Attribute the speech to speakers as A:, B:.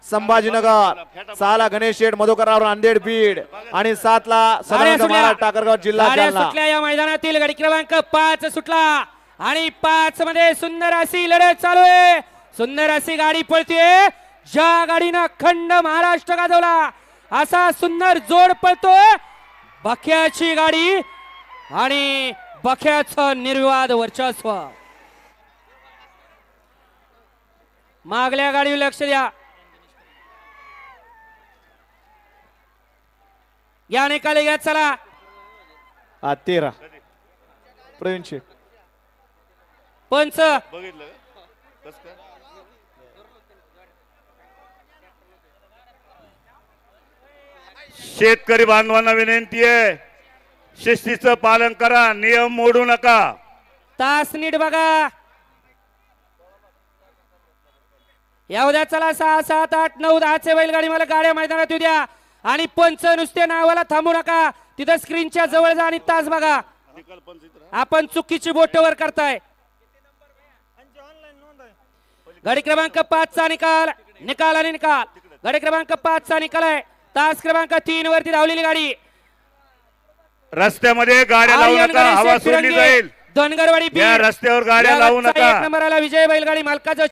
A: संभाजीनगर, 6 ला गणेश शेठ मधुकरराव नांदेड बीड आणि 7 ला सदानंद महाराज टाकरगाव जिल्हा जालना।
B: सुटल्या या मैदानातील गाडी क्रमांक 5 सुटला आणि 5 मध्ये सुंदर अशी लढत चालू आहे। सुंदर अशी गाडी पळते, ज्या गाडीनं अखंड महाराष्ट्र गाजवला असा सुंदर जोड पळतो बख्याची गाडी आणि बख्याचं निर्विवाद वर्चस्व। मागल्या गाडीवर लक्ष द्या, या निकाली घ्या चला।
A: 13 प्रवीण शेठ
B: पंच
C: शेतकरी बांधवांना विनंती आहे, शिस्तीचं पालन करा, नियम मोडू नका।
B: तास नीट बघा, येऊ द्या चला। 6 7 8 9 10 बैलगाडी मला गाड्या मैदानात येऊ द्या आणि पंच नुसते नावाला थांबू नका, तिथं स्क्रीनच्या जवळ जा आणि तास बघा। आपण चुकीची बोट वर करताय। गाडी क्रमांक 5 चा निकाल निकाल आणि निकाल। गाडी क्रमांक 5 चा निकाल आहे, तास क्रमांक 3 वरती धावलेली गाडी।
C: रस्त्यामध्ये गाड्या लावू नका, हवा सोडली जाईल।
B: धनगरवाडी
C: या रस्त्यावर गाड्या लावू नका।
B: 1 नंबरला विजय बैलगाडी मालकाचं